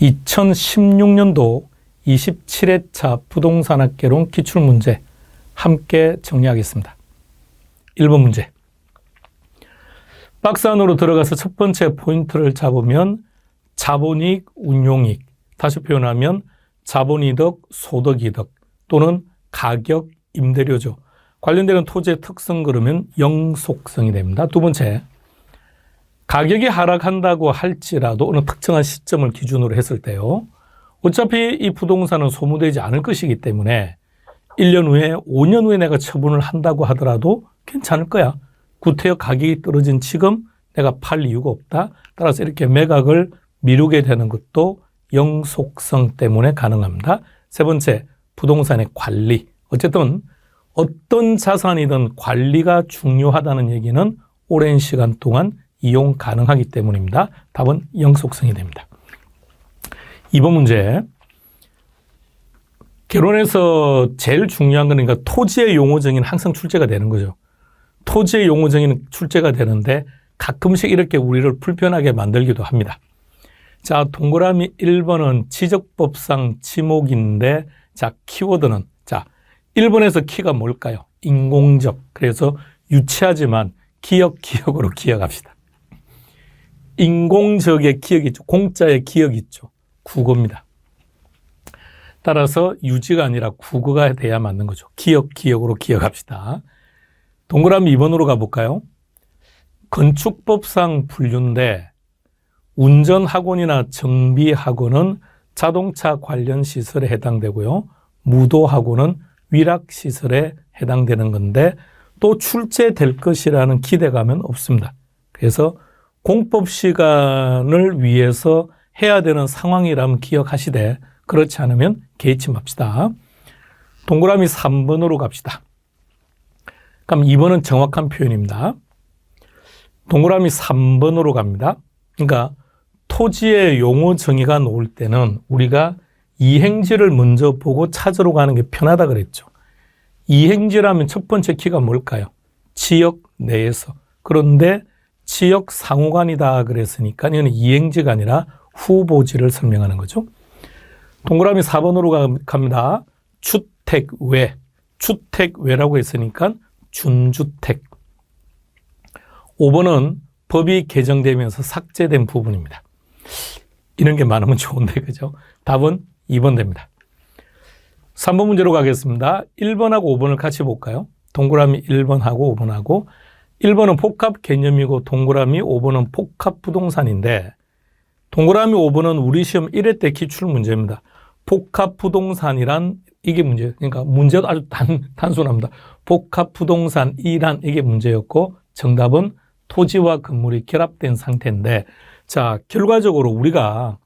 2016년도 27회차 부동산학개론 기출문제 함께 정리하겠습니다. 1번 문제. 박스 안으로 들어가서 첫 번째 포인트를 잡으면 자본이익, 운용이익, 다시 표현하면 자본이득, 소득이득 또는 가격, 임대료죠. 관련되는 토지의 특성 그러면 영속성이 됩니다. 두 번째, 가격이 하락한다고 할지라도 어느 특정한 시점을 기준으로 했을 때요. 어차피 이 부동산은 소모되지 않을 것이기 때문에 1년 후에 5년 후에 내가 처분을 한다고 하더라도 괜찮을 거야. 구태여 가격이 떨어진 지금 내가 팔 이유가 없다. 따라서 이렇게 매각을 미루게 되는 것도 영속성 때문에 가능합니다. 세 번째, 부동산의 관리. 어쨌든 어떤 자산이든 관리가 중요하다는 얘기는 오랜 시간 동안 이용 가능하기 때문입니다. 답은 영속성이 됩니다. 2번 문제. 개론에서 제일 중요한 건 그러니까 토지의 용어 정의는 항상 출제가 되는 거죠. 토지의 용어 정의는 출제가 되는데 가끔씩 이렇게 우리를 불편하게 만들기도 합니다. 자, 동그라미 1번은 지적법상 지목인데, 자, 키워드는, 자, 1번에서 키가 뭘까요? 인공적. 그래서 유치하지만 기억으로 기억합시다. 인공적의 기억이 있죠. 공짜의 기억이 있죠. 국어입니다. 따라서 유지가 아니라 국어가 돼야 맞는 거죠. 기억으로 기억합시다. 동그라미 2번으로 가볼까요? 건축법상 분류인데 운전학원이나 정비학원은 자동차 관련 시설에 해당되고요. 무도학원은 위락시설에 해당되는 건데 또 출제될 것이라는 기대감은 없습니다. 그래서 공법 시간을 위해서 해야 되는 상황이라면 기억하시되 그렇지 않으면 개의치 맙시다. 동그라미 3번으로 갑시다. 그럼 2번은 정확한 표현입니다. 동그라미 3번으로 갑니다. 그러니까 토지의 용어 정의가 나올 때는 우리가 이행지를 먼저 보고 찾으러 가는 게 편하다 그랬죠. 이행지라면 첫 번째 키가 뭘까요? 지역 내에서. 그런데 지역 상호간이다 그랬으니까 이건 이행지가 아니라 후보지를 설명하는 거죠. 동그라미 4번으로 갑니다. 주택외. 주택외라고 했으니까 준주택. 5번은 법이 개정되면서 삭제된 부분입니다. 이런 게 많으면 좋은데, 그죠? 답은 2번 됩니다. 3번 문제로 가겠습니다. 1번하고 5번을 같이 볼까요? 동그라미 1번하고 5번하고 1번은 복합 개념이고 동그라미 5번은 복합 부동산인데 동그라미 5번은 우리 시험 1회 때 기출 문제입니다. 복합 부동산이란 이게 문제예요. 그러니까 문제도 아주 단순합니다. 복합 부동산이란 이게 문제였고 정답은 토지와 건물이 결합된 상태인데 자, 결과적으로 우리가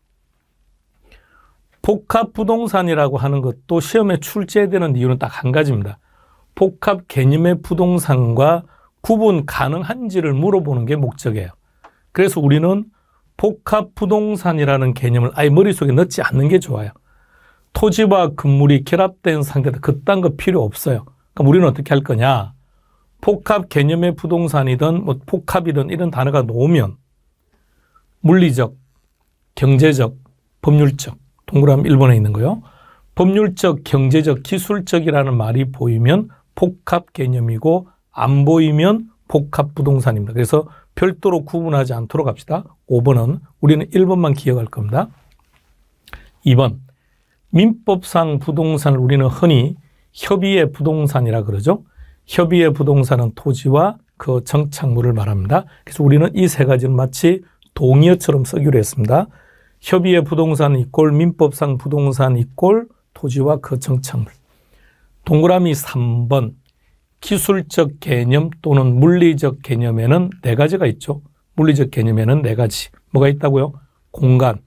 복합 부동산이라고 하는 것도 시험에 출제되는 이유는 딱 한 가지입니다. 복합 개념의 부동산과 구분 가능한지를 물어보는 게 목적이에요. 그래서 우리는 복합 부동산이라는 개념을 아예 머릿속에 넣지 않는 게 좋아요. 토지와 건물이 결합된 상태다. 그딴 거 필요 없어요. 그럼 우리는 어떻게 할 거냐? 복합 개념의 부동산이든 뭐 복합이든 이런 단어가 나오면 물리적, 경제적, 법률적, 동그라미 1번에 있는 거요. 법률적, 경제적, 기술적이라는 말이 보이면 복합 개념이고 안 보이면 복합 부동산입니다. 그래서 별도로 구분하지 않도록 합시다. 5번은 우리는 1번만 기억할 겁니다. 2번, 민법상 부동산을 우리는 흔히 협의의 부동산이라 그러죠. 협의의 부동산은 토지와 그 정착물을 말합니다. 그래서 우리는 이 세 가지는 마치 동의어처럼 쓰기로 했습니다. 협의의 부동산 이꼴 민법상 부동산 이꼴 토지와 그 정착물. 동그라미 3번, 기술적 개념 또는 물리적 개념에는 네 가지가 있죠. 물리적 개념에는 네 가지. 뭐가 있다고요? 공간,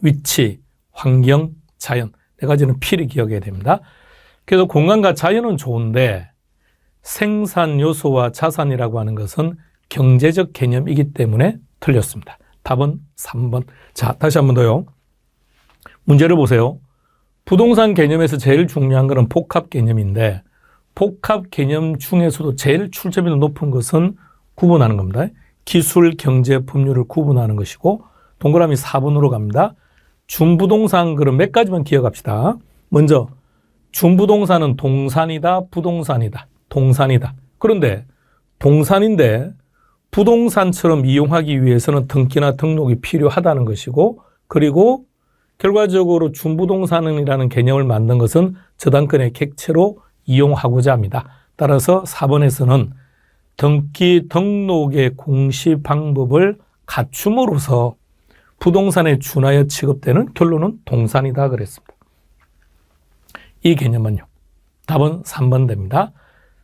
위치, 환경, 자연. 네 가지는 필히 기억해야 됩니다. 그래서 공간과 자연은 좋은데 생산 요소와 자산이라고 하는 것은 경제적 개념이기 때문에 틀렸습니다. 답은 3번. 자, 다시 한 번 더요. 문제를 보세요. 부동산 개념에서 제일 중요한 것은 복합 개념인데 복합 개념 중에서도 제일 출제비도 높은 것은 구분하는 겁니다. 기술, 경제, 법률을 구분하는 것이고 동그라미 4번으로 갑니다. 준부동산 그럼 몇 가지만 기억합시다. 먼저 준부동산은 동산이다, 부동산이다, 동산이다. 그런데 동산인데 부동산처럼 이용하기 위해서는 등기나 등록이 필요하다는 것이고, 그리고 결과적으로 준부동산이라는 개념을 만든 것은 저당권의 객체로 이용하고자 합니다. 따라서 4번에서는 등기 등록의 공시 방법을 갖춤으로써 부동산에 준하여 취급되는 결론은 동산이다 그랬습니다. 이 개념은요. 답은 3번 됩니다.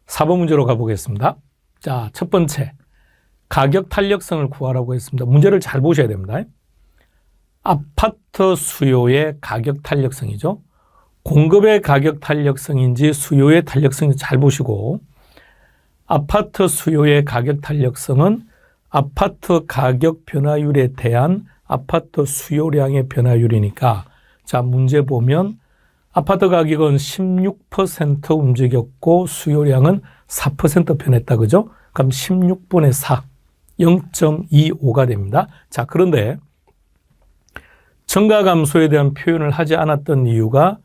4번 문제로 가보겠습니다. 자, 첫 번째. 가격 탄력성을 구하라고 했습니다. 문제를 잘 보셔야 됩니다. 아파트 수요의 가격 탄력성이죠. 공급의 가격 탄력성인지 수요의 탄력성인지 잘 보시고, 아파트 수요의 가격 탄력성은 아파트 가격 변화율에 대한 아파트 수요량의 변화율이니까, 자, 문제 보면 아파트 가격은 16% 움직였고 수요량은 4% 변했다. 그죠? 그럼 16분의 4, 0.25가 됩니다. 자, 그런데 증가 감소에 대한 표현을 하지 않았던 이유가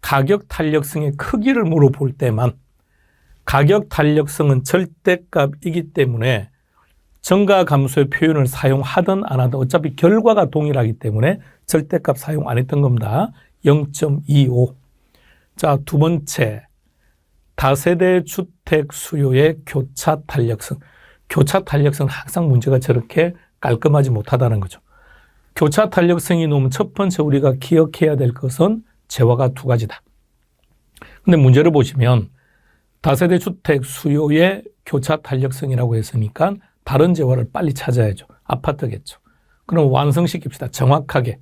가격 탄력성의 크기를 물어볼 때만, 가격 탄력성은 절대값이기 때문에 증가 감소의 표현을 사용하든 안 하든 어차피 결과가 동일하기 때문에 절대값 사용 안 했던 겁니다. 0.25. 자, 두 번째. 다세대 주택 수요의 교차 탄력성. 교차 탄력성은 항상 문제가 저렇게 깔끔하지 못하다는 거죠. 교차 탄력성이 놓으면 첫 번째 우리가 기억해야 될 것은 재화가 두 가지다. 근데 문제를 보시면 다세대 주택 수요의 교차 탄력성이라고 했으니까 다른 재화를 빨리 찾아야죠. 아파트겠죠. 그럼 완성시킵시다. 정확하게.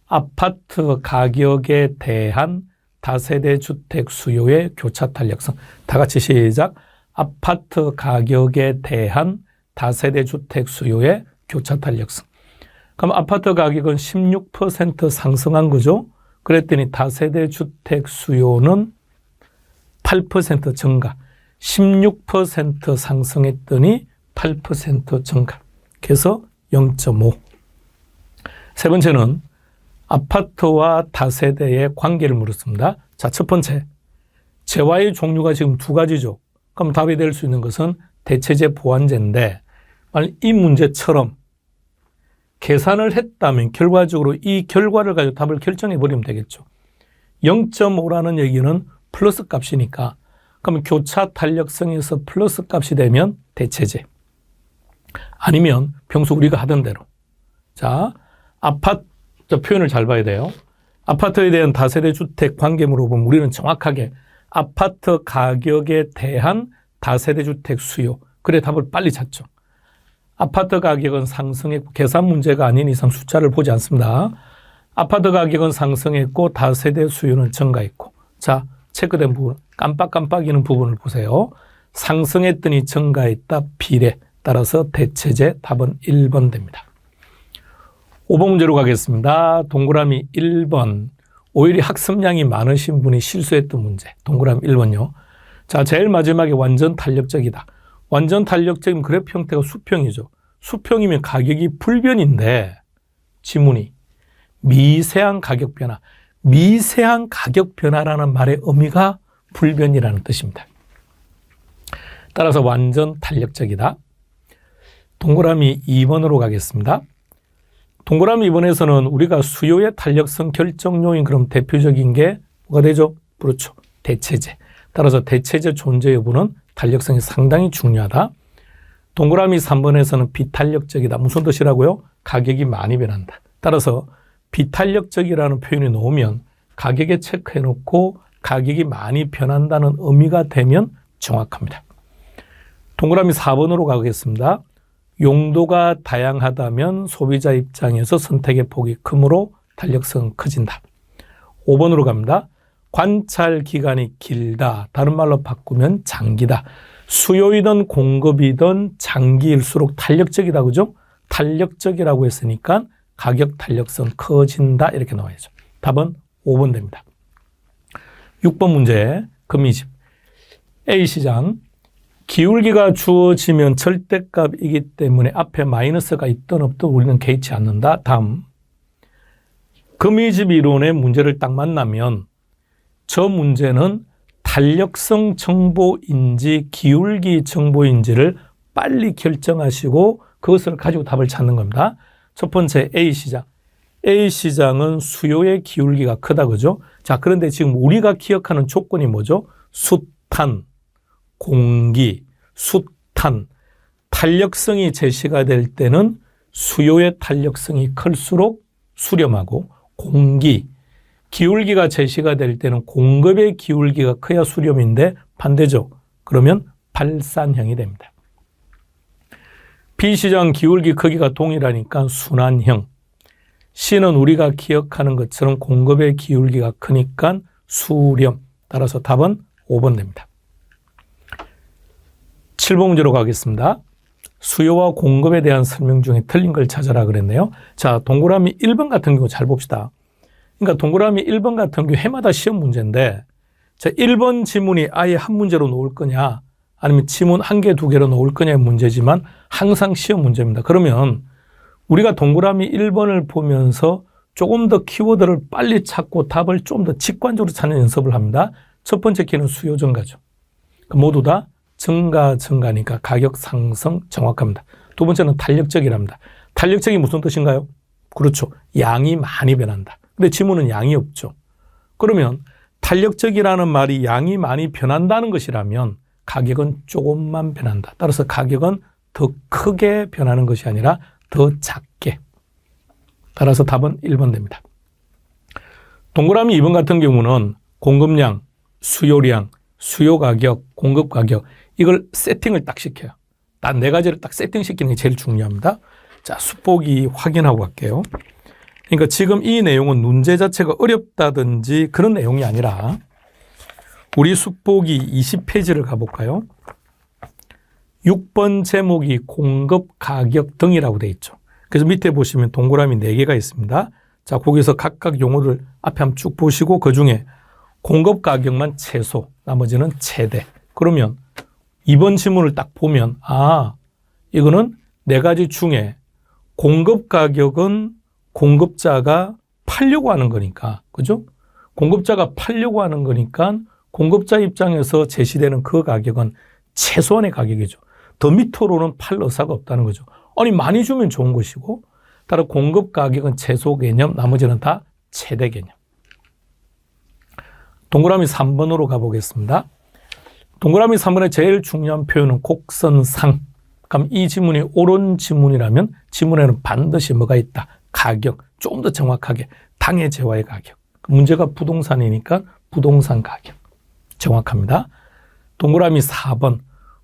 아파트 가격에 대한 다세대 주택 수요의 교차 탄력성. 다 같이 시작. 아파트 가격에 대한 다세대 주택 수요의 교차 탄력성. 그럼 아파트 가격은 16% 상승한 거죠. 그랬더니 다세대 주택 수요는 8% 증가. 16% 상승했더니 8% 증가. 그래서 0.5. 세 번째는 아파트와 다세대의 관계를 물었습니다. 자, 첫 번째. 재화의 종류가 지금 두 가지죠. 그럼 답이 될 수 있는 것은 대체재 보완재인데, 만약 이 문제처럼 계산을 했다면 결과적으로 이 결과를 가지고 답을 결정해 버리면 되겠죠. 0.5라는 얘기는 플러스 값이니까, 그럼 교차 탄력성에서 플러스 값이 되면 대체재. 아니면 평소 우리가 하던 대로. 자, 아파트 표현을 잘 봐야 돼요. 아파트에 대한 다세대 주택 관계 물어보면 우리는 정확하게 아파트 가격에 대한 다세대 주택 수요. 그래 답을 빨리 찾죠. 아파트 가격은 상승했고, 계산 문제가 아닌 이상 숫자를 보지 않습니다. 아파트 가격은 상승했고 다세대 수요는 증가했고. 자, 체크된 부분, 깜빡깜빡이는 부분을 보세요. 상승했더니 증가했다. 비례. 따라서 대체재 답은 1번 됩니다. 5번 문제로 가겠습니다. 동그라미 1번. 오히려 학습량이 많으신 분이 실수했던 문제. 동그라미 1번요. 자, 제일 마지막에 완전 탄력적이다. 완전 탄력적인 그래프 형태가 수평이죠. 수평이면 가격이 불변인데 지문이 미세한 가격 변화. 미세한 가격 변화라는 말의 의미가 불변이라는 뜻입니다. 따라서 완전 탄력적이다. 동그라미 2번으로 가겠습니다. 동그라미 2번에서는 우리가 수요의 탄력성 결정 요인, 그럼 대표적인 게 뭐가 되죠? 그렇죠. 대체재. 따라서 대체재 존재 여부는 탄력성이 상당히 중요하다. 동그라미 3번에서는 비탄력적이다. 무슨 뜻이라고요? 가격이 많이 변한다. 따라서 비탄력적이라는 표현이 나오면 가격에 체크해 놓고 가격이 많이 변한다는 의미가 되면 정확합니다. 동그라미 4번으로 가겠습니다. 용도가 다양하다면 소비자 입장에서 선택의 폭이 크므로 탄력성은 커진다. 5번으로 갑니다. 관찰 기간이 길다. 다른 말로 바꾸면 장기다. 수요이든 공급이든 장기일수록 탄력적이다. 그죠? 탄력적이라고 했으니까 가격 탄력성 커진다. 이렇게 나와야죠. 답은 5번 됩니다. 6번 문제, 금이집. A시장. 기울기가 주어지면 절대값이기 때문에 앞에 마이너스가 있든 없든 우리는 개의치 않는다. 다음. 거미집 이론의 문제를 딱 만나면 저 문제는 탄력성 정보인지 기울기 정보인지를 빨리 결정하시고 그것을 가지고 답을 찾는 겁니다. 첫 번째 A시장. A시장은 수요의 기울기가 크다, 그죠? 자, 그런데 지금 우리가 기억하는 조건이 뭐죠? 숫탄, 공기, 숫탄. 탄력성이 제시가 될 때는 수요의 탄력성이 클수록 수렴하고 공기, 기울기가 제시가 될 때는 공급의 기울기가 커야 수렴인데 반대죠. 그러면 발산형이 됩니다. B시장 기울기 크기가 동일하니까 순환형. C는 우리가 기억하는 것처럼 공급의 기울기가 크니까 수렴. 따라서 답은 5번 됩니다. 7번 문제로 가겠습니다. 수요와 공급에 대한 설명 중에 틀린 걸 찾아라 그랬네요. 자, 동그라미 1번 같은 경우 잘 봅시다. 그러니까 동그라미 1번 같은 경우 해마다 시험 문제인데, 자, 1번 지문이 아예 한 문제로 놓을 거냐, 아니면 지문 한 개, 두 개로 놓을 거냐의 문제지만 항상 시험 문제입니다. 그러면 우리가 동그라미 1번을 보면서 조금 더 키워드를 빨리 찾고 답을 좀 더 직관적으로 찾는 연습을 합니다. 첫 번째 키는 수요 증가죠. 모두 다 증가니까 가격 상승 정확합니다. 두 번째는 탄력적이랍니다. 탄력적이 무슨 뜻인가요? 그렇죠. 양이 많이 변한다. 근데 지문은 양이 없죠. 그러면 탄력적이라는 말이 양이 많이 변한다는 것이라면 가격은 조금만 변한다. 따라서 가격은 더 크게 변하는 것이 아니라 더 작게. 따라서 답은 1번 됩니다. 동그라미 2번 같은 경우는 공급량, 수요량, 수요 가격, 공급 가격, 이걸 세팅을 딱 시켜요. 딱 네 가지를 딱 세팅시키는 게 제일 중요합니다. 자, 숫보기 확인하고 갈게요. 그러니까 지금 이 내용은 문제 자체가 어렵다든지 그런 내용이 아니라 우리 숫보기 20페이지를 가볼까요? 6번 제목이 공급 가격 등이라고 되어 있죠. 그래서 밑에 보시면 동그라미 4개가 있습니다. 자, 거기서 각각 용어를 앞에 한번 쭉 보시고 그중에 공급 가격만 최소, 나머지는 최대. 그러면 이번 지문을 딱 보면 이거는 4가지 중에 공급 가격은 공급자가 팔려고 하는 거니까, 그죠? 공급자가 팔려고 하는 거니까 공급자 입장에서 제시되는 그 가격은 최소한의 가격이죠. 더 밑으로는 팔 의사가 없다는 거죠. 아니, 많이 주면 좋은 것이고, 따라 공급 가격은 최소 개념, 나머지는 다 최대 개념. 동그라미 3번으로 가보겠습니다. 동그라미 3번의 제일 중요한 표현은 곡선상. 그럼 이 지문이 옳은 지문이라면 지문에는 반드시 뭐가 있다? 가격. 조금 더 정확하게 당해 재화의 가격. 문제가 부동산이니까 부동산 가격. 정확합니다. 동그라미 4번.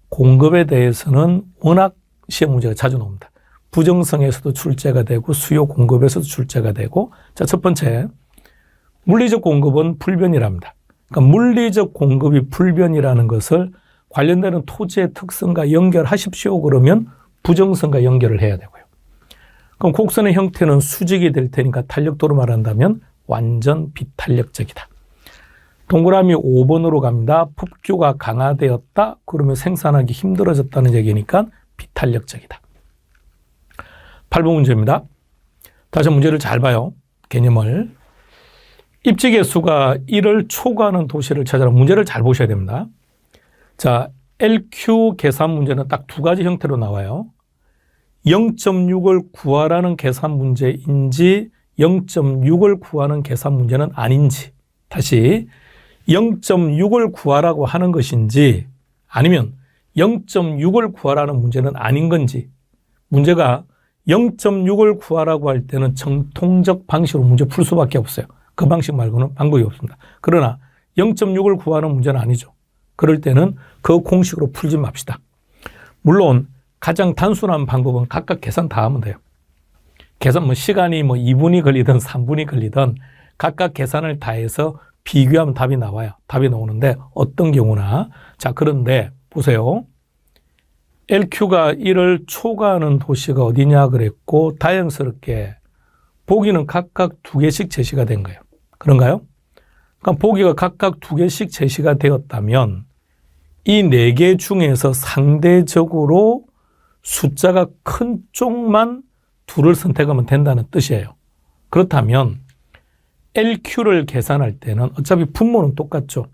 공급에 대해서는 워낙 시험 문제가 자주 나옵니다. 부정성에서도 출제가 되고 수요 공급에서도 출제가 되고, 자, 첫 번째, 물리적 공급은 불변이랍니다. 그러니까 물리적 공급이 불변이라는 것을 관련되는 토지의 특성과 연결하십시오. 그러면 부정성과 연결을 해야 되고요. 그럼 곡선의 형태는 수직이 될 테니까 탄력도로 말한다면 완전 비탄력적이다. 동그라미 5번으로 갑니다. 폭주가 강화되었다. 그러면 생산하기 힘들어졌다는 얘기니까 비탄력적이다. 8번 문제입니다. 다시 문제를 잘 봐요. 개념을. 입지 개수가 1을 초과하는 도시를 찾아라. 문제를 잘 보셔야 됩니다. 자, LQ 계산 문제는 딱 2가지 형태로 나와요. 0.6을 구하라는 계산 문제인지 0.6을 구하는 계산 문제는 아닌지, 다시 0.6을 구하라고 하는 것인지 아니면 0.6을 구하라는 문제는 아닌 건지. 문제가 0.6을 구하라고 할 때는 정통적 방식으로 문제 풀 수밖에 없어요. 그 방식 말고는 방법이 없습니다. 그러나 0.6을 구하는 문제는 아니죠. 그럴 때는 그 공식으로 풀지 맙시다. 물론 가장 단순한 방법은 각각 계산 다 하면 돼요. 계산 시간이 2분이 걸리든 3분이 걸리든 각각 계산을 다 해서 비교하면 답이 나와요. 답이 나오는데 어떤 경우나, 자, 그런데 보세요. LQ가 1을 초과하는 도시가 어디냐 그랬고, 다행스럽게 보기는 각각 2개씩 제시가 된 거예요. 그런가요? 그러니까 보기가 각각 2개씩 제시가 되었다면 이 4개 중에서 상대적으로 숫자가 큰 쪽만 2를 선택하면 된다는 뜻이에요. 그렇다면 LQ를 계산할 때는 어차피 분모는 똑같죠.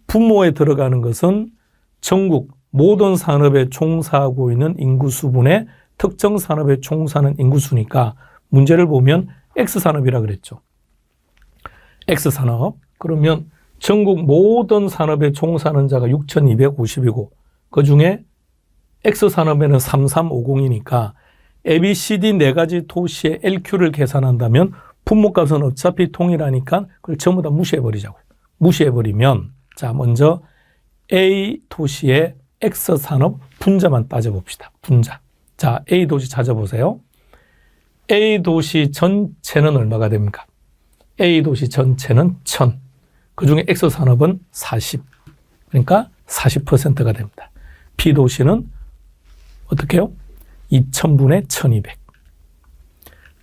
분모에 들어가는 것은 전국 모든 산업에 종사하고 있는 인구수분의 특정 산업에 종사하는 인구수니까 문제를 보면 X산업이라 그랬죠. X산업. 그러면 전국 모든 산업에 종사하는 자가 6,250이고 그중에 X산업에는 3350이니까 ABCD 네 가지 도시의 LQ를 계산한다면 분모값은 어차피 동일하니까 그걸 전부 다 무시해버리자고요. 무시해버리면 자 먼저 A 도시의 X산업 분자만 따져봅시다. 분자. 자 A 도시 찾아보세요. A 도시 전체는 얼마가 됩니까? A 도시 전체는 1000. 그중에 X산업은 40. 그러니까 40%가 됩니다. B 도시는 어떻게 해요? 2000분의 1200.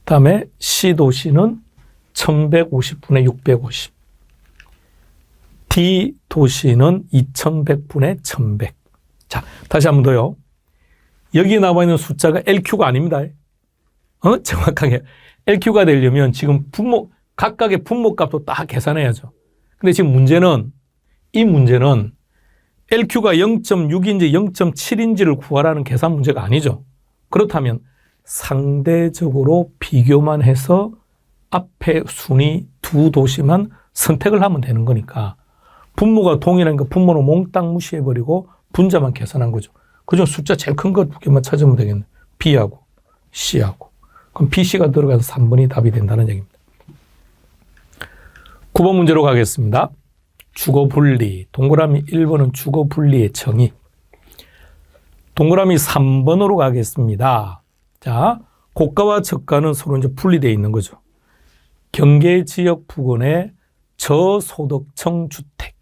다음에 C 도시는 1150분의 650. D 도시는 2100분의 1100. 자, 다시 한 번 더요. 여기 나와 있는 숫자가 LQ가 아닙니다. 정확하게. LQ가 되려면 지금 각각의 분모값도 딱 계산해야죠. 근데 지금 이 문제는 LQ가 0.6인지 0.7인지를 구하라는 계산 문제가 아니죠. 그렇다면 상대적으로 비교만 해서 앞에 순위 두 도시만 선택을 하면 되는 거니까 분모가 동일한 거 분모는 몽땅 무시해버리고 분자만 계산한 거죠. 그중 숫자 제일 큰 거 두 개만 찾으면 되겠네. B하고 C하고. 그럼 B, C가 들어가서 3번이 답이 된다는 얘기입니다. 9번 문제로 가겠습니다. 주거분리. 동그라미 1번은 주거분리의 정의. 동그라미 3번으로 가겠습니다. 자, 고가와 저가는 서로 이제 분리되어 있는 거죠. 경계지역 부근의 저소득층 주택.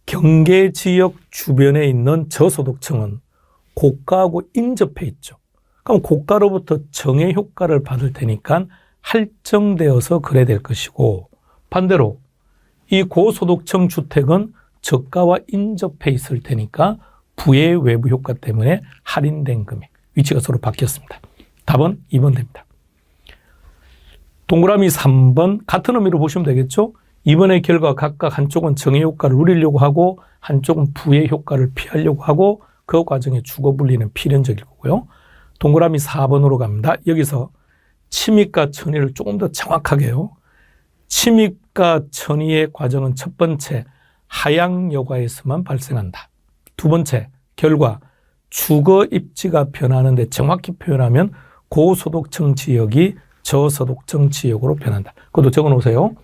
경계지역 주변에 있는 저소득층은 고가하고 인접해 있죠. 그럼 고가로부터 정의 효과를 받을 테니까 할정되어서 그래 될 것이고 반대로 이 고소득층 주택은 저가와 인접해 있을 테니까 부의 외부 효과 때문에 할인된 금액. 위치가 서로 바뀌었습니다. 답은 2번 됩니다. 동그라미 3번 같은 의미로 보시면 되겠죠. 이번의 결과 각각 한쪽은 정의 효과를 누리려고 하고 한쪽은 부의 효과를 피하려고 하고 그 과정에 주거분리는 필연적일 거고요. 동그라미 4번으로 갑니다. 여기서 침입과 천의를 조금 더 정확하게 해요. 침입과 천의의 과정은 첫 번째 하향 여가에서만 발생한다. 두 번째 결과 주거 입지가 변하는데 정확히 표현하면 고소득층 지역이 저소득층 지역으로 변한다. 그것도 적어놓으세요.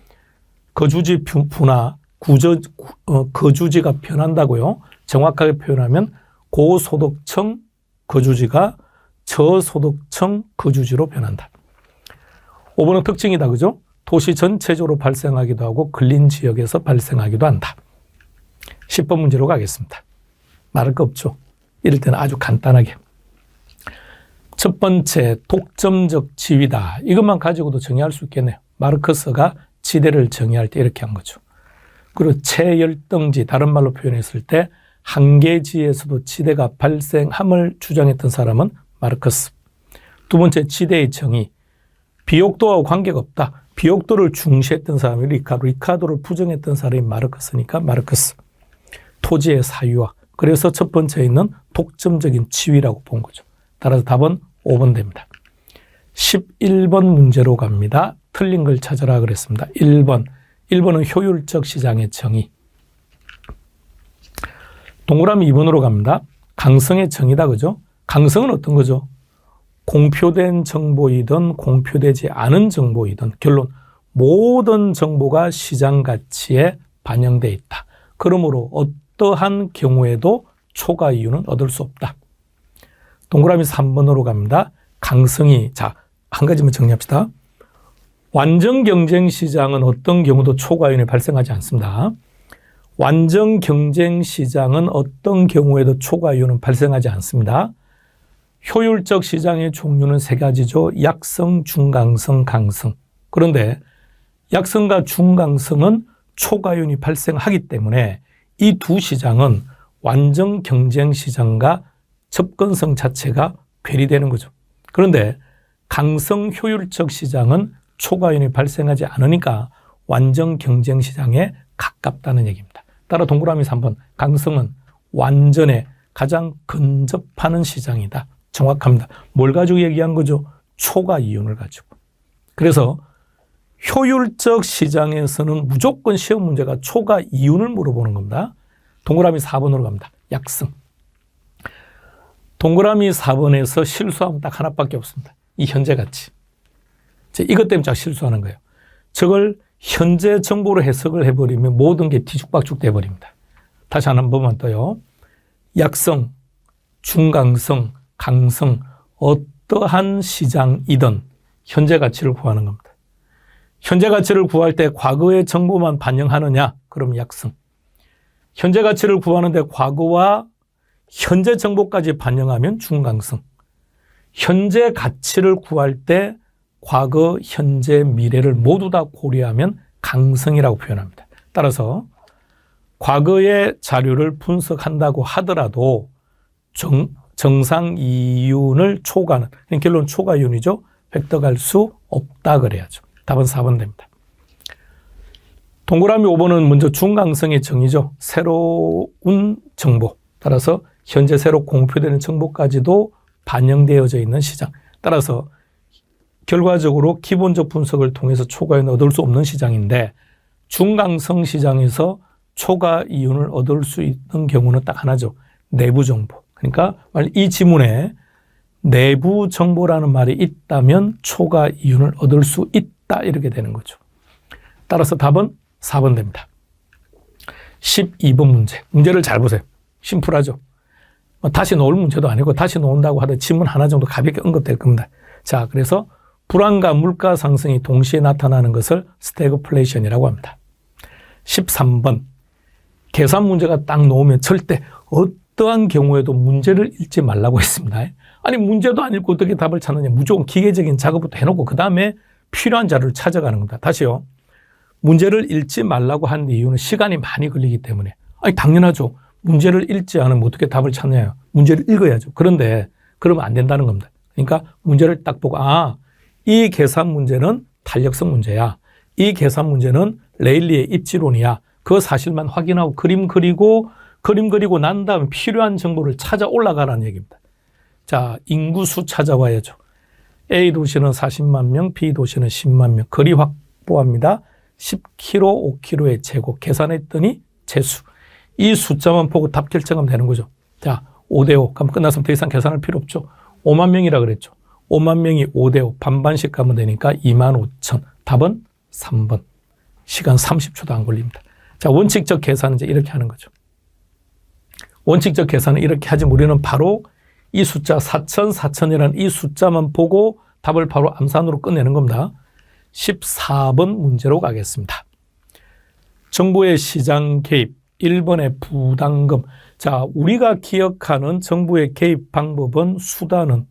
거주지 분화, 거주지가 변한다고요. 정확하게 표현하면 고소득층 거주지가 저소득층 거주지로 변한다. 5번은 특징이다. 그죠? 도시 전체적으로 발생하기도 하고 근린 지역에서 발생하기도 한다. 10번 문제로 가겠습니다. 말할 거 없죠. 이럴 때는 아주 간단하게. 첫 번째, 독점적 지위다. 이것만 가지고도 정의할 수 있겠네요. 마르크스가 지대를 정의할 때 이렇게 한 거죠. 그리고 최열등지, 다른 말로 표현했을 때 한계지에서도 지대가 발생함을 주장했던 사람은 마르크스. 두 번째, 지대의 정의. 비옥도하고 관계가 없다. 비옥도를 중시했던 사람이 리카도를 부정했던 사람이 마르크스니까 마르크스. 토지의 사유화. 그래서 첫 번째에 있는 독점적인 지위라고 본 거죠. 따라서 답은 5번 됩니다. 11번 문제로 갑니다. 틀린 걸 찾아라 그랬습니다. 1번은 효율적 시장의 정의. 동그라미 2번으로 갑니다. 강성의 정의다. 그죠? 강성은 어떤 거죠? 공표된 정보이든 공표되지 않은 정보이든 결론 모든 정보가 시장 가치에 반영되어 있다. 그러므로 어떠한 경우에도 초과 이유는 얻을 수 없다. 동그라미 3번으로 갑니다. 강성이, 자, 한 가지만 정리합시다. 완전 경쟁 시장은 어떤 경우도 초과 이윤이 발생하지 않습니다. 완전 경쟁 시장은 어떤 경우에도 초과 이윤은 발생하지 않습니다. 효율적 시장의 종류는 세 가지죠. 약성, 중강성, 강성. 그런데 약성과 중강성은 초과 이윤이 발생하기 때문에 이 두 시장은 완전 경쟁 시장과 접근성 자체가 괴리되는 거죠. 그런데 강성 효율적 시장은 초과이윤이 발생하지 않으니까 완전 경쟁시장에 가깝다는 얘기입니다. 따라 동그라미 3번 강성은 완전에 가장 근접하는 시장이다. 정확합니다. 뭘 가지고 얘기한 거죠? 초과이윤을 가지고. 그래서 효율적 시장에서는 무조건 시험 문제가 초과이윤을 물어보는 겁니다. 동그라미 4번으로 갑니다. 약성. 동그라미 4번에서 실수하면 딱 하나밖에 없습니다. 이 현재 가치. 이것 때문에 딱 실수하는 거예요. 저걸 현재 정보로 해석을 해버리면 모든 게 뒤죽박죽 돼버립니다. 다시 한 번만 떠요. 약성, 중강성, 강성, 어떠한 시장이든 현재 가치를 구하는 겁니다. 현재 가치를 구할 때 과거의 정보만 반영하느냐? 그럼 약성. 현재 가치를 구하는데 과거와 현재 정보까지 반영하면 중강성. 현재 가치를 구할 때 과거, 현재, 미래를 모두 다 고려하면 강성이라고 표현합니다. 따라서 과거의 자료를 분석한다고 하더라도 정상이윤을 초과하는, 결론 초과이윤이죠. 획득할 수 없다 그래야죠. 답은 4번 됩니다. 동그라미 5번은 먼저 중강성의 정의죠. 새로운 정보. 따라서 현재 새로 공표되는 정보까지도 반영되어져 있는 시장. 따라서 결과적으로 기본적 분석을 통해서 초과이윤을 얻을 수 없는 시장인데 중강성 시장에서 초과이윤을 얻을 수 있는 경우는 딱 하나죠. 내부 정보. 그러니까 이 지문에 내부 정보라는 말이 있다면 초과이윤을 얻을 수 있다 이렇게 되는 거죠. 따라서 답은 4번 됩니다. 12번 문제. 문제를 잘 보세요. 심플하죠. 다시 놓을 문제도 아니고 다시 놓는다고 하더 지문 하나 정도 가볍게 언급될 겁니다. 자, 그래서 불안과 물가 상승이 동시에 나타나는 것을 스태그플레이션이라고 합니다. 13번. 계산 문제가 딱 놓으면 절대 어떠한 경우에도 문제를 읽지 말라고 했습니다. 아니 문제도 안 읽고 어떻게 답을 찾느냐. 무조건 기계적인 작업부터 해놓고 그 다음에 필요한 자료를 찾아가는 겁니다. 다시요. 문제를 읽지 말라고 한 이유는 시간이 많이 걸리기 때문에. 아니 당연하죠. 문제를 읽지 않으면 어떻게 답을 찾느냐요. 문제를 읽어야죠. 그런데 그러면 안 된다는 겁니다. 그러니까 문제를 딱 보고 이 계산 문제는 탄력성 문제야. 이 계산 문제는 레일리의 입지론이야. 그 사실만 확인하고 그림 그리고 난 다음에 필요한 정보를 찾아 올라가라는 얘기입니다. 자, 인구수 찾아와야죠. A 도시는 40만 명, B 도시는 10만 명. 거리 확보합니다. 10km, 5km의 제곱. 계산했더니 재수. 이 숫자만 보고 답 결정하면 되는 거죠. 자, 5대5. 그럼 끝났으면 더 이상 계산할 필요 없죠. 5만 명이라 그랬죠. 5만 명이 5대5. 반반씩 가면 되니까 2만 5천. 답은 3번. 시간 30초도 안 걸립니다. 자, 원칙적 계산은 이제 이렇게 하는 거죠. 원칙적 계산은 이렇게 하지 우리는 바로 이 숫자 4,000이라는 이 숫자만 보고 답을 바로 암산으로 끝내는 겁니다. 14번 문제로 가겠습니다. 정부의 시장 개입, 1번의 부담금. 자, 우리가 기억하는 정부의 개입 방법은 수단은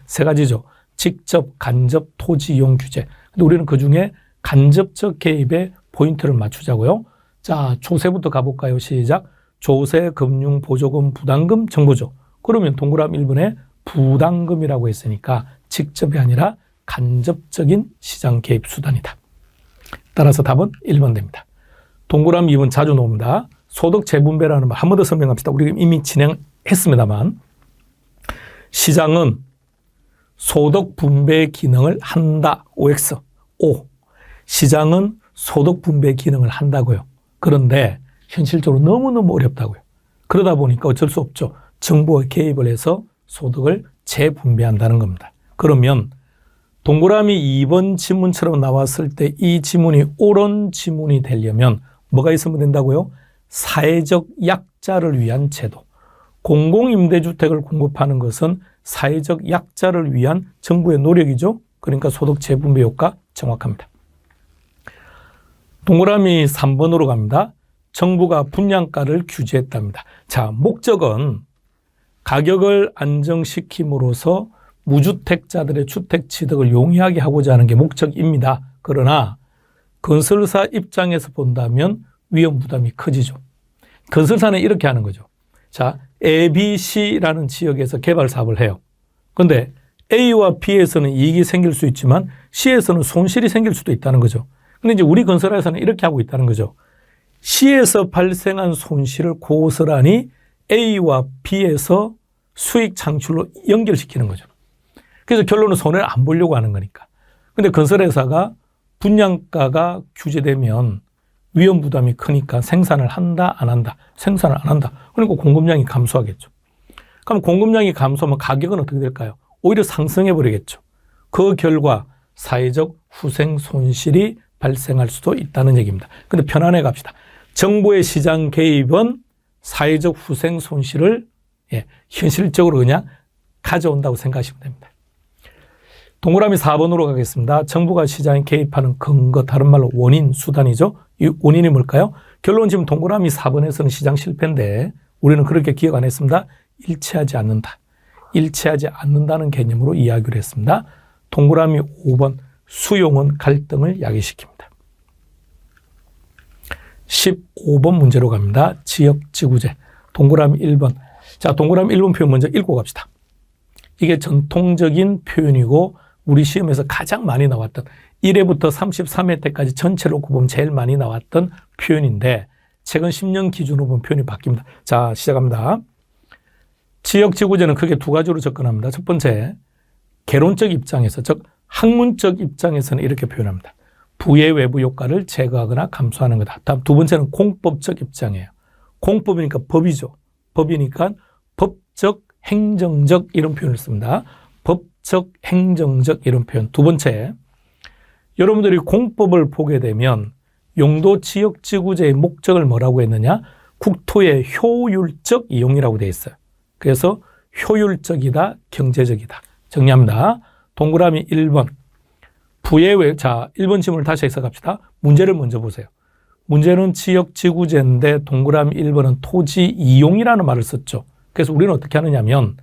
세 가지죠. 직접, 간접, 토지 이용 규제. 근데 우리는 그중에 간접적 개입에 포인트를 맞추자고요. 자, 조세부터 가볼까요? 시작. 조세, 금융, 보조금, 부담금, 정보죠. 그러면 동그라미 1번에 부담금이라고 했으니까 직접이 아니라 간접적인 시장 개입 수단이다. 따라서 답은 1번 됩니다. 동그라미 2번 자주 나옵니다. 소득 재분배라는 말 한 번 더 설명합시다. 우리가 이미 진행했습니다만 시장은 소득 분배 기능을 한다. OX. O. 시장은 소득 분배 기능을 한다고요. 그런데 현실적으로 너무너무 어렵다고요. 그러다 보니까 어쩔 수 없죠. 정부가 개입을 해서 소득을 재분배한다는 겁니다. 그러면 동그라미 2번 지문처럼 나왔을 때 이 지문이 옳은 지문이 되려면 뭐가 있으면 된다고요? 사회적 약자를 위한 제도. 공공임대주택을 공급하는 것은 사회적 약자를 위한 정부의 노력이죠. 그러니까 소득 재분배 효과 정확합니다. 동그라미 3번으로 갑니다. 정부가 분양가를 규제했답니다. 자, 목적은 가격을 안정시킴으로써 무주택자들의 주택 취득을 용이하게 하고자 하는 게 목적입니다. 그러나 건설사 입장에서 본다면 위험 부담이 커지죠. 건설사는 이렇게 하는 거죠. 자, ABC라는 지역에서 개발 사업을 해요. 그런데 A와 B에서는 이익이 생길 수 있지만 C에서는 손실이 생길 수도 있다는 거죠. 근데 이제 우리 건설회사는 이렇게 하고 있다는 거죠. C에서 발생한 손실을 고스란히 A와 B에서 수익 창출로 연결시키는 거죠. 그래서 결론은 손해를 안 보려고 하는 거니까. 근데 건설회사가 분양가가 규제되면 위험 부담이 크니까 생산을 한다, 안 한다? 생산을 안 한다. 그러니까 공급량이 감소하겠죠. 그럼 공급량이 감소하면 가격은 어떻게 될까요? 오히려 상승해 버리겠죠. 그 결과 사회적 후생 손실이 발생할 수도 있다는 얘기입니다. 근데 편안해 갑시다. 정부의 시장 개입은 사회적 후생 손실을 현실적으로 그냥 가져온다고 생각하시면 됩니다. 동그라미 4번으로 가겠습니다. 정부가 시장에 개입하는 근거, 다른 말로 원인, 수단이죠. 이 원인이 뭘까요? 결론은 지금 동그라미 4번에서는 시장 실패인데 우리는 그렇게 기억 안 했습니다. 일치하지 않는다. 일치하지 않는다는 개념으로 이야기를 했습니다. 동그라미 5번, 수용은 갈등을 야기시킵니다. 15번 문제로 갑니다. 지역지구제. 동그라미 1번. 자, 동그라미 1번 표현 먼저 읽고 갑시다. 이게 전통적인 표현이고 우리 시험에서 가장 많이 나왔던 1회부터 33회 때까지 전체로 놓고 보면 제일 많이 나왔던 표현인데 최근 10년 기준으로 보면 표현이 바뀝니다. 자, 시작합니다. 지역지구제는 크게 두 가지로 접근합니다. 첫 번째, 개론적 입장에서, 즉 학문적 입장에서는 이렇게 표현합니다. 부의 외부 효과를 제거하거나 감소하는 거다. 다음 두 번째는 공법적 입장이에요. 공법이니까 법이죠. 법이니까 법적, 행정적 이런 표현을 씁니다. 법적, 행정적 이런 표현. 두 번째, 여러분들이 공법을 보게 되면 용도 지역지구제의 목적을 뭐라고 했느냐? 국토의 효율적 이용이라고 되어 있어요. 그래서 효율적이다, 경제적이다. 정리합니다. 동그라미 1번. 자, 1번 질문을 다시 해석합시다. 문제를 먼저 보세요. 문제는 지역지구제인데 동그라미 1번은 토지 이용이라는 말을 썼죠. 그래서 우리는 어떻게 하느냐면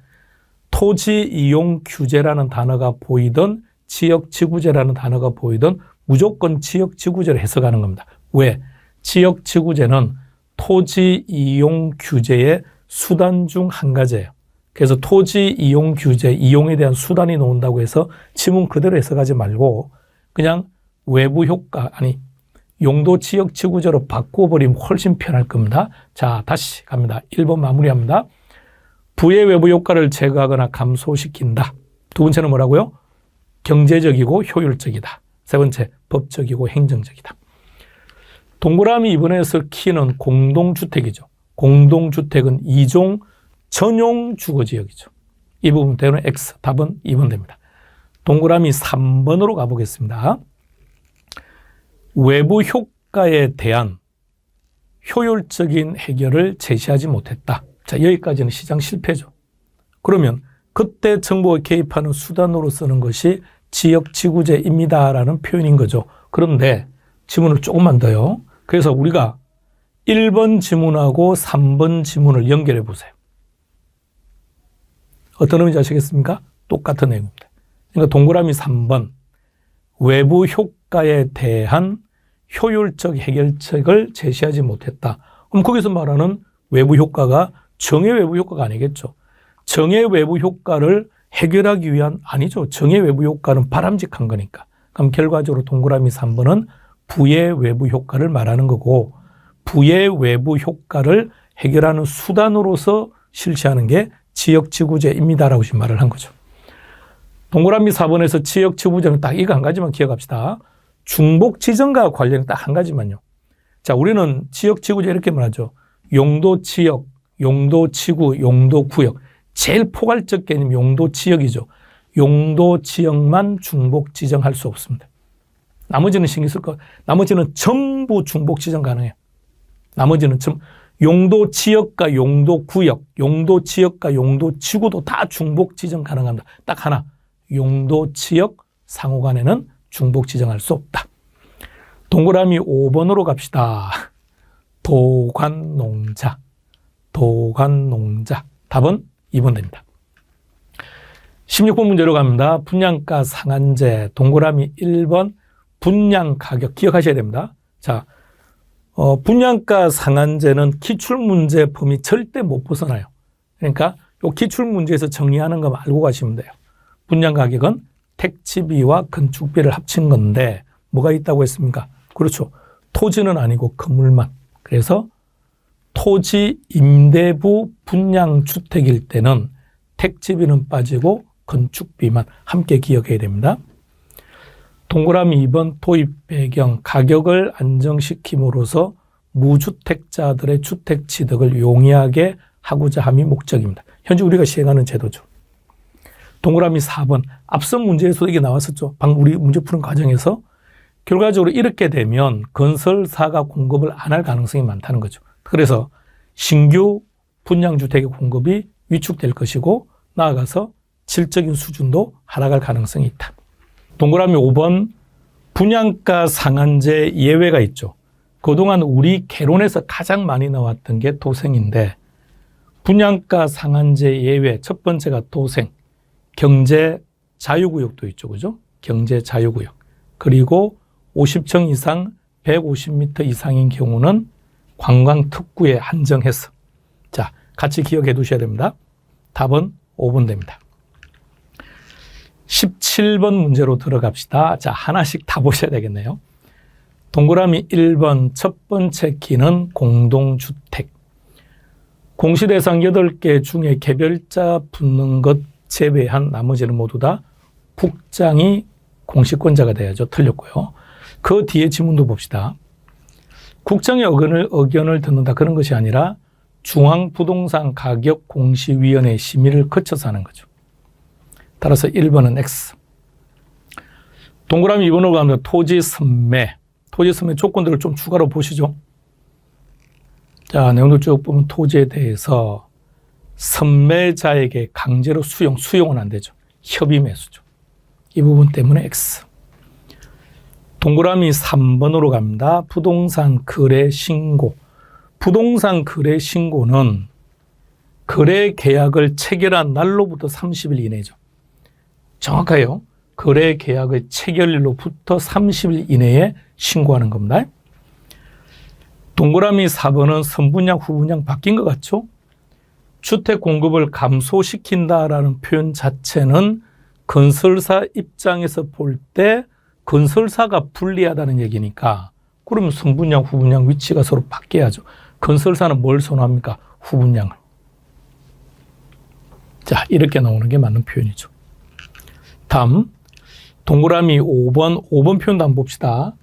토지 이용 규제라는 단어가 보이던 지역지구제라는 단어가 보이던 무조건 지역지구제를 해석하는 겁니다. 왜? 지역지구제는 토지 이용 규제의 수단 중 한 가지예요. 그래서 토지 이용 규제, 이용에 대한 수단이 나온다고 해서 지문 그대로 해석하지 말고 그냥 외부 효과, 용도 지역지구제로 바꿔버리면 훨씬 편할 겁니다. 자, 다시 갑니다. 1번 마무리합니다. 부의 외부 효과를 제거하거나 감소시킨다. 두 번째는 뭐라고요? 경제적이고 효율적이다. 세 번째, 법적이고 행정적이다. 동그라미 2번에서 키는 공동주택이죠. 공동주택은 2종 전용 주거지역이죠. 이 부분 때문에 X, 답은 2번 됩니다. 동그라미 3번으로 가보겠습니다. 외부 효과에 대한 효율적인 해결을 제시하지 못했다. 자, 여기까지는 시장 실패죠. 그러면 그때 정부가 개입하는 수단으로 쓰는 것이 지역지구제입니다라는 표현인 거죠. 그런데 지문을 조금만 더요. 그래서 우리가 1번 지문하고 3번 지문을 연결해 보세요. 어떤 의미인지 아시겠습니까? 똑같은 내용입니다. 그러니까 동그라미 3번, 외부 효과에 대한 효율적 해결책을 제시하지 못했다. 그럼 거기서 말하는 외부 효과가 정의 외부 효과가 아니겠죠. 정의 외부 효과를 해결하기 위한, 아니죠. 정의 외부 효과는 바람직한 거니까. 그럼 결과적으로 동그라미 3번은 부의 외부 효과를 말하는 거고, 부의 외부 효과를 해결하는 수단으로서 실시하는 게 지역지구제입니다라고 지금 말을 한 거죠. 동그라미 4번에서 지역지구제는 딱 이거 한 가지만 기억합시다. 중복지정과 관련이 딱 한 가지만요. 자, 우리는 지역지구제 이렇게 말하죠. 용도지역, 용도지구, 용도구역. 제일 포괄적 개념 용도지역이죠. 용도지역만 중복지정할 수 없습니다. 나머지는 신경 쓸 거, 나머지는 전부 중복지정 가능해요. 나머지는 용도지역과 용도구역, 용도지역과 용도지구도 다 중복지정 가능합니다. 딱 하나, 용도지역 상호 간에는 중복지정할 수 없다. 동그라미 5번으로 갑시다. 도관농자, 도관농자. 답은 2번 됩니다. 16번 문제로 갑니다. 분양가 상한제, 동그라미 1번 분양가격 기억하셔야 됩니다. 자, 분양가 상한제는 기출문제 범위 절대 못 벗어나요. 그러니까 이 기출문제에서 정리하는 거 알고 가시면 돼요. 분양가격은 택지비와 건축비를 합친 건데 뭐가 있다고 했습니까? 그렇죠. 토지는 아니고 건물만. 그래서 토지 임대부 분양주택일 때는 택지비는 빠지고 건축비만 함께 기억해야 됩니다. 동그라미 2번 도입 배경 가격을 안정시킴으로써 무주택자들의 주택 취득을 용이하게 하고자 함이 목적입니다. 현재 우리가 시행하는 제도죠. 동그라미 4번 앞선 문제에서도 이게 나왔었죠. 방금 우리 문제 푸는 과정에서 결과적으로 이렇게 되면 건설사가 공급을 안 할 가능성이 많다는 거죠. 그래서 신규 분양주택의 공급이 위축될 것이고 나아가서 질적인 수준도 하락할 가능성이 있다. 동그라미 5번 분양가 상한제 예외가 있죠. 그동안 우리 개론에서 가장 많이 나왔던 게 도생인데 분양가 상한제 예외 첫 번째가 도생, 경제 자유구역도 있죠. 그죠? 경제 자유구역. 그리고 50층 이상 150m 이상인 경우는 관광특구에 한정해서 자, 같이 기억해 두셔야 됩니다. 답은 5번 됩니다. 17번 문제로 들어갑시다. 자, 하나씩 다 보셔야 되겠네요. 동그라미 1번 첫 번째 키는 공동주택. 공시대상 8개 중에 개별자 붙는 것 제외한 나머지는 모두 다 국장이 공시권자가 돼야죠. 틀렸고요. 그 뒤에 지문도 봅시다. 국장의 의견을 듣는다 그런 것이 아니라 중앙부동산가격공시위원회 심의를 거쳐서 하는 거죠. 따라서 1번은 X. 동그라미 2번으로 가면 토지 선매. 토지 선매 조건들을 좀 추가로 보시죠. 자, 내용도 쭉 보면 토지에 대해서 선매자에게 강제로 수용은 안 되죠. 협의 매수죠. 이 부분 때문에 X. 동그라미 3번으로 갑니다. 부동산 거래 신고. 부동산 거래 신고는 거래 계약을 체결한 날로부터 30일 이내죠. 정확해요. 거래 계약의 체결일로부터 30일 이내에 신고하는 겁니다. 동그라미 4번은 선분양, 후분양 바뀐 것 같죠? 주택 공급을 감소시킨다라는 표현 자체는 건설사 입장에서 볼 때 건설사가 불리하다는 얘기니까 그러면 선분양, 후분양 위치가 서로 바뀌어야죠. 건설사는 뭘 선호합니까? 후분양을. 자, 이렇게 나오는 게 맞는 표현이죠. 다음 동그라미 5번 표현도 한번 봅시다.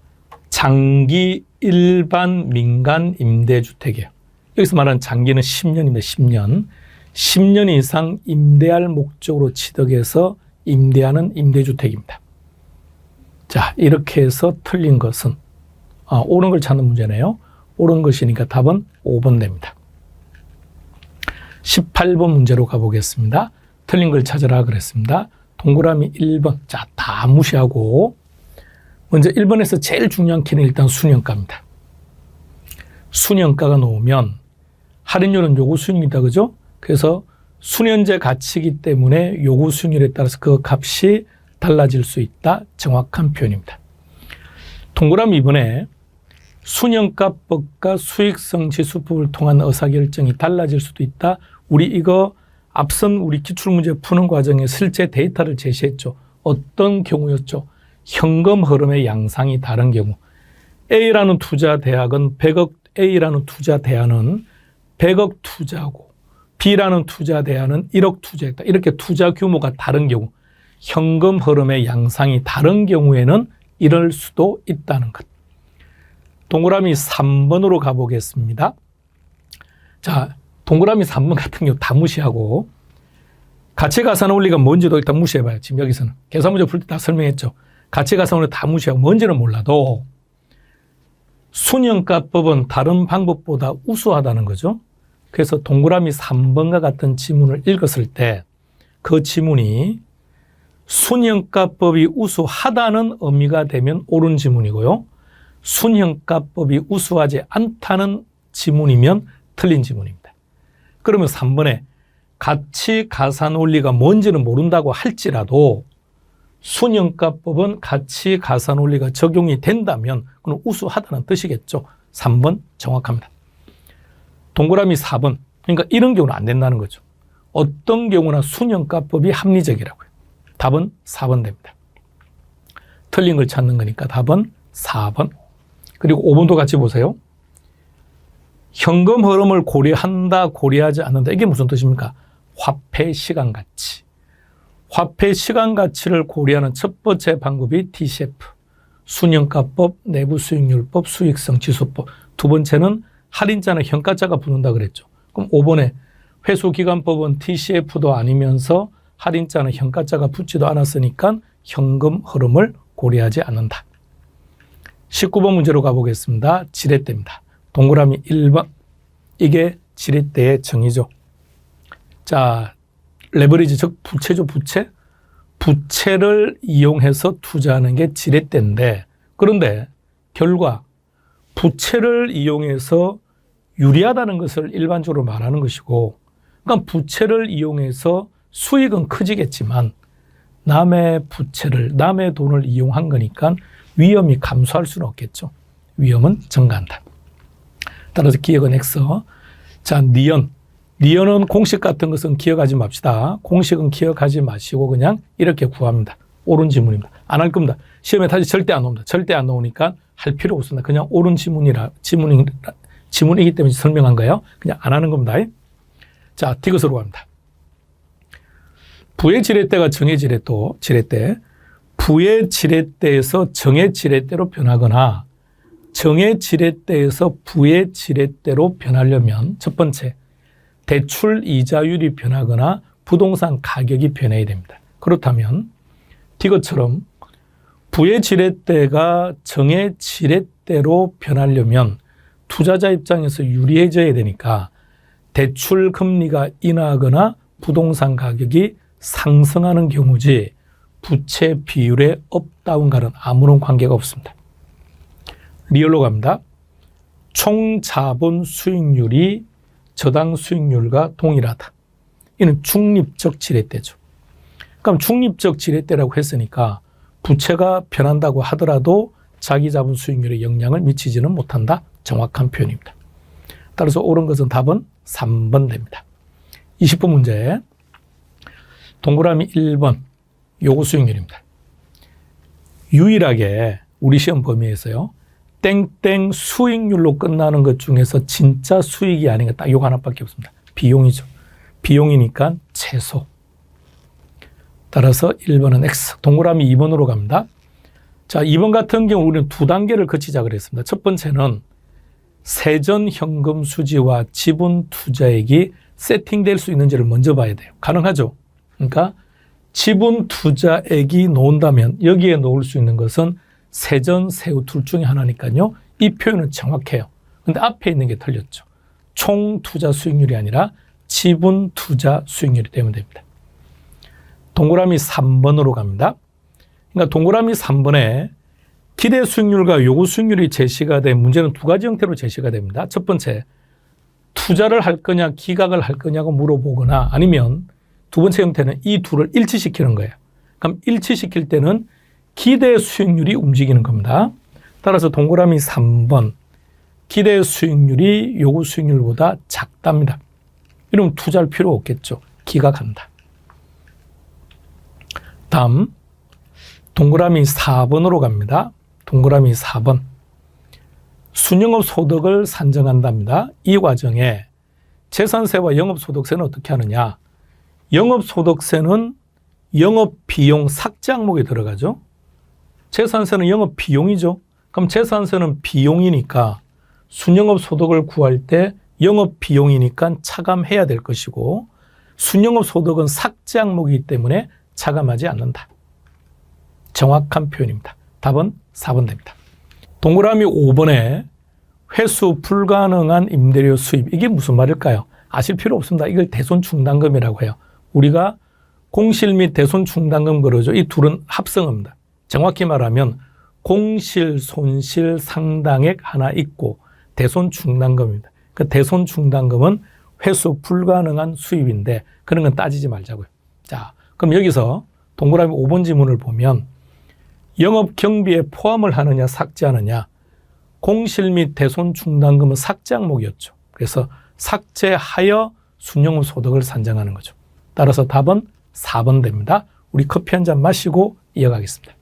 장기 일반 민간 임대주택이에요. 여기서 말하는 장기는 10년입니다. 10년. 10년 이상 임대할 목적으로 취득해서 임대하는 임대주택입니다. 자, 이렇게 해서 틀린 것은 옳은 걸 찾는 문제네요. 옳은 것이니까 답은 5번 됩니다. 18번 문제로 가보겠습니다. 틀린 걸 찾으라 그랬습니다. 동그라미 1번. 자, 다 무시하고 먼저 1번에서 제일 중요한 키는 일단 순영가입니다. 순영가가 나오면 할인율은 요구 수익이다. 그죠? 그래서 순현재 가치이기 때문에 요구 수익률에 따라서 그 값이 달라질 수 있다. 정확한 표현입니다. 동그라미 2번에 순영가법과 수익성 지수법을 통한 의사결정이 달라질 수도 있다. 우리 이거 앞선 우리 기출문제 푸는 과정에 실제 데이터를 제시했죠. 어떤 경우였죠? 현금 흐름의 양상이 다른 경우. A라는 투자 대학은 100억, A라는 투자 대안은 100억 투자하고 B라는 투자 대안은 1억 투자했다. 이렇게 투자 규모가 다른 경우, 현금 흐름의 양상이 다른 경우에는 이럴 수도 있다는 것. 동그라미 3번으로 가보겠습니다. 자, 동그라미 3번 같은 경우 다 무시하고 가치가산 원리가 뭔지도 일단 무시해봐요. 지금 여기서는. 계산 문제 풀 때 다 설명했죠. 가치가산 원리 다 무시하고 뭔지는 몰라도 순영가법은 다른 방법보다 우수하다는 거죠. 그래서 동그라미 3번과 같은 지문을 읽었을 때 그 지문이 순영가법이 우수하다는 의미가 되면 옳은 지문이고요. 순영가법이 우수하지 않다는 지문이면 틀린 지문입니다. 그러면 3번에 가치가산 원리가 뭔지는 모른다고 할지라도 순영가법은 가치가산 원리가 적용이 된다면 그건 우수하다는 뜻이겠죠. 3번 정확합니다. 동그라미 4번. 그러니까 이런 경우는 안 된다는 거죠. 어떤 경우나 순영가법이 합리적이라고요. 답은 4번 됩니다. 틀린 걸 찾는 거니까 답은 4번. 그리고 5번도 같이 보세요. 현금 흐름을 고려한다, 고려하지 않는다. 이게 무슨 뜻입니까? 화폐 시간 가치. 화폐 시간 가치를 고려하는 첫 번째 방법이 DCF, 순영가법, 내부 수익률법, 수익성 지수법. 두 번째는 할인자나 현가자가 붙는다 그랬죠. 그럼 5번에 회수기간법은 DCF도 아니면서 할인자는 현가자가 붙지도 않았으니까 현금 흐름을 고려하지 않는다. 19번 문제로 가보겠습니다. 지렛대입니다. 동그라미 1번. 이게 지렛대의 정의죠. 자, 레버리지, 즉 부채죠, 부채. 부채를 이용해서 투자하는 게 지렛대인데, 그런데 결과 부채를 이용해서 유리하다는 것을 일반적으로 말하는 것이고, 그러니까 부채를 이용해서 수익은 커지겠지만 남의 부채를, 남의 돈을 이용한 거니까 위험이 감소할 수는 없겠죠. 위험은 증가한다. 따라서 기억은 X. 자, 니은은 공식 같은 것은 기억하지 맙시다. 공식은 기억하지 마시고 그냥 이렇게 구합니다. 옳은 지문입니다. 안 할 겁니다. 시험에 다시 절대 안 나옵니다. 절대 안 나오니까 할 필요 없습니다. 그냥 옳은 지문이기 때문에 설명한 거예요. 그냥 안 하는 겁니다. 자, 디귿으로 갑니다. 부의 지렛대가 정의 지렛대. 부의 지렛대에서 정의 지렛대로 변하거나 정의 지렛대에서 부의 지렛대로 변하려면 첫 번째, 대출 이자율이 변하거나 부동산 가격이 변해야 됩니다. 그렇다면 디귿처럼 부의 지렛대가 정의 지렛대로 변하려면 투자자 입장에서 유리해져야 되니까 대출 금리가 인하하거나 부동산 가격이 상승하는 경우지 부채 비율의 업다운과는 아무런 관계가 없습니다. 리얼로 갑니다. 총 자본 수익률이 저당 수익률과 동일하다. 이는 중립적 지렛대죠. 그럼 중립적 지렛대라고 했으니까 부채가 변한다고 하더라도 자기 자본 수익률에 영향을 미치지는 못한다. 정확한 표현입니다. 따라서 옳은 것은 답은 3번 됩니다. 20번 문제. 동그라미 1번. 요구 수익률입니다. 유일하게 우리 시험 범위에서요. 땡땡 수익률로 끝나는 것 중에서 진짜 수익이 아닌 거 딱 요거 하나밖에 없습니다. 비용이죠. 비용이니까 최소. 따라서 1번은 X. 동그라미 2번으로 갑니다. 자, 2번 같은 경우 우리는 두 단계를 거치자 그랬습니다. 첫 번째는 세전 현금 수지와 지분 투자액이 세팅될 수 있는지를 먼저 봐야 돼요. 가능하죠. 그러니까 지분 투자액이 나온다면 여기에 넣을 수 있는 것은 세전, 세후 둘 중에 하나니까요. 이 표현은 정확해요. 근데 앞에 있는 게 틀렸죠. 총 투자 수익률이 아니라 지분 투자 수익률이 되면 됩니다. 동그라미 3번으로 갑니다. 그러니까 동그라미 3번에 기대 수익률과 요구 수익률이 제시가 된 문제는 두 가지 형태로 제시가 됩니다. 첫 번째, 투자를 할 거냐 기각을 할 거냐고 물어보거나 아니면 두 번째 형태는 이 둘을 일치시키는 거예요. 그럼 일치시킬 때는 기대 수익률이 움직이는 겁니다. 따라서 동그라미 3번, 기대 수익률이 요구 수익률보다 작답니다. 이러면 투자할 필요 없겠죠. 기각한다. 다음 동그라미 4번으로 갑니다. 동그라미 4번. 순영업 소득을 산정한답니다. 이 과정에 재산세와 영업소득세는 어떻게 하느냐. 영업소득세는 영업비용 삭제 항목에 들어가죠. 재산세는 영업비용이죠. 그럼 재산세는 비용이니까 순영업소득을 구할 때 영업비용이니까 차감해야 될 것이고 순영업소득은 삭제 항목이기 때문에 차감하지 않는다. 정확한 표현입니다. 답은 4번 됩니다. 동그라미 5번에 회수 불가능한 임대료 수입. 이게 무슨 말일까요? 아실 필요 없습니다. 이걸 대손충당금이라고 해요. 우리가 공실 및 대손충당금 그러죠. 이 둘은 합성어입니다. 정확히 말하면 공실, 손실, 상당액 하나 있고 대손충당금입니다. 그 대손충당금은 회수 불가능한 수입인데 그런 건 따지지 말자고요. 자, 그럼 여기서 동그라미 5번 지문을 보면 영업 경비에 포함을 하느냐 삭제하느냐. 공실 및 대손충당금은 삭제 항목이었죠. 그래서 삭제하여 순영업 소득을 산정하는 거죠. 따라서 답은 4번 됩니다. 우리 커피 한 잔 마시고 이어가겠습니다.